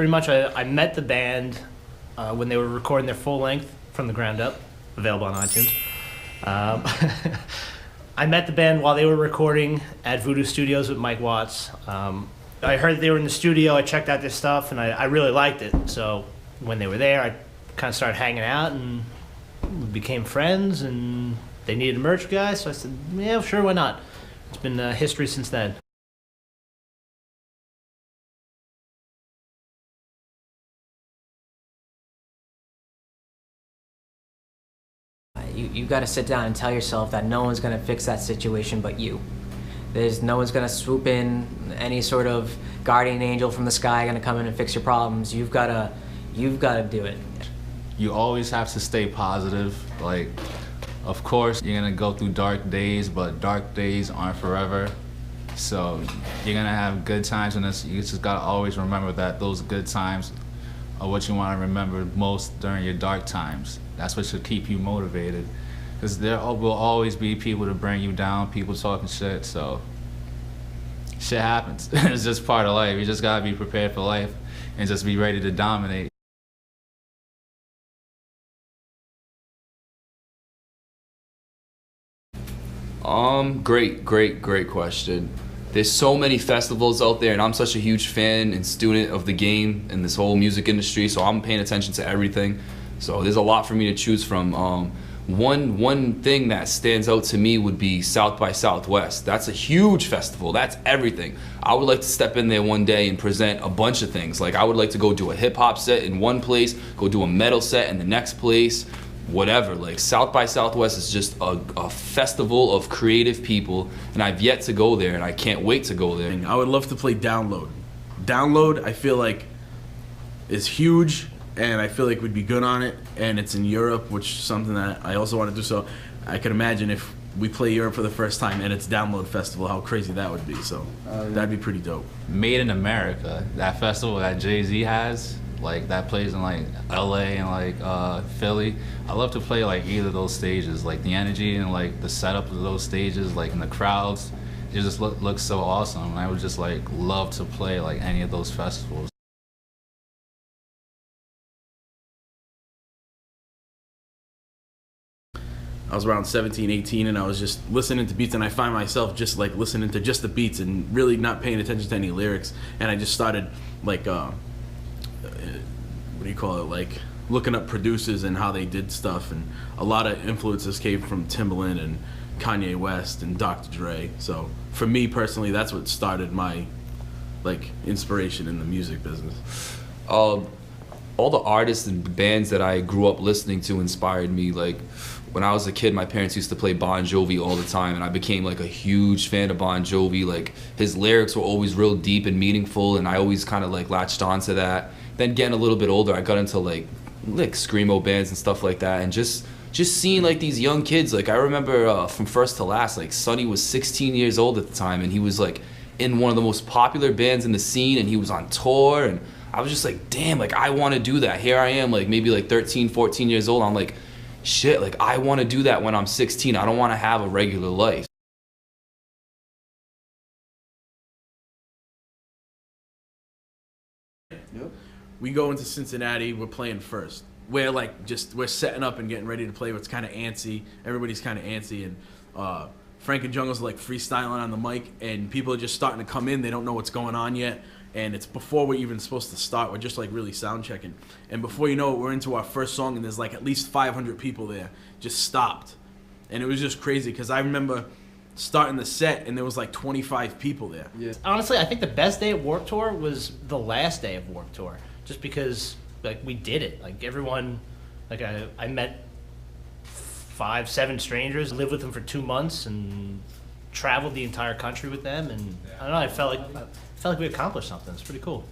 pretty much I met the band when they were recording their full length From the Ground Up, available on iTunes. I met the band while they were recording at Voodoo Studios with Mike Watts. I heard they were in the studio, I checked out their stuff, and I really liked it. So when they were there, I kind of started hanging out, and we became friends, and they needed a merch guy, so I said, yeah, sure, why not? It's been history since then. You got to sit down and tell yourself that no one's going to fix that situation but you. No one's going to swoop in, any sort of guardian angel from the sky going to come in and fix your problems. You've got to do it. You always have to stay positive. Like, of course, you're gonna go through dark days, but dark days aren't forever. So you're gonna have good times, and you just gotta always remember that those good times are what you want to remember most during your dark times. That's what should keep you motivated. Because there will always be people to bring you down, people talking shit, so shit happens. It's just part of life. You just gotta be prepared for life and just be ready to dominate. Great question. There's so many festivals out there, and I'm such a huge fan and student of the game and this whole music industry, so I'm paying attention to everything. So there's a lot for me to choose from. One thing that stands out to me would be South by Southwest. That's a huge festival. That's everything. I would like to step in there one day and present a bunch of things. Like, I would like to go do a hip hop set in one place, go do a metal set in the next place, whatever. Like, South by Southwest is just a festival of creative people, and I've yet to go there, and I can't wait to go there. I would love to play Download. Download, I feel like, is huge, and I feel like we'd be good on it, and it's in Europe, which is something that I also want to do. So I could imagine if we play Europe for the first time and it's Download Festival, how crazy that would be. So that'd be pretty dope. Made in America, that festival that Jay-Z has, like, that plays in like LA and like Philly. I love to play like either of those stages, like the energy and like the setup of those stages, like in the crowds, it just looks so awesome. I would just like love to play like any of those festivals. I was around 17, 18, and I was just listening to beats, and I find myself just like listening to just the beats and really not paying attention to any lyrics. And I just started like, what do you call it? Like looking up producers and how they did stuff. And a lot of influences came from Timbaland and Kanye West and Dr. Dre. So for me personally, that's what started my like inspiration in the music business. All the artists and bands that I grew up listening to inspired me. Like, when I was a kid, my parents used to play Bon Jovi all the time, and I became like a huge fan of Bon Jovi. Like, his lyrics were always real deep and meaningful, and I always kind of like latched onto that. Then getting a little bit older, I got into like screamo bands and stuff like that, and just seeing like these young kids. Like, I remember from first to last, like Sonny was 16 years old at the time, and he was like in one of the most popular bands in the scene, and he was on tour, and I was just like, damn, like I want to do that. Here I am, like maybe like 13, 14 years old. I'm like, shit, like I want to do that when I'm 16. I don't want to have a regular life. Yep. We go into Cincinnati, we're playing first. We're like we're setting up and getting ready to play. It's kind of antsy. Everybody's kind of antsy, and Frank and Jungle's like freestyling on the mic, and people are just starting to come in. They don't know what's going on yet. And it's before we're even supposed to start. We're just like really sound checking. And before you know it, we're into our first song, and there's like at least 500 people there just stopped. And it was just crazy because I remember starting the set and there was like 25 people there. Yeah. Honestly, I think the best day of Warped Tour was the last day of Warped Tour, just because like we did it. Like everyone, like I met 5, 7 strangers, lived with them for 2 months, and traveled the entire country with them. And I don't know, I felt like we accomplished something. It's pretty cool.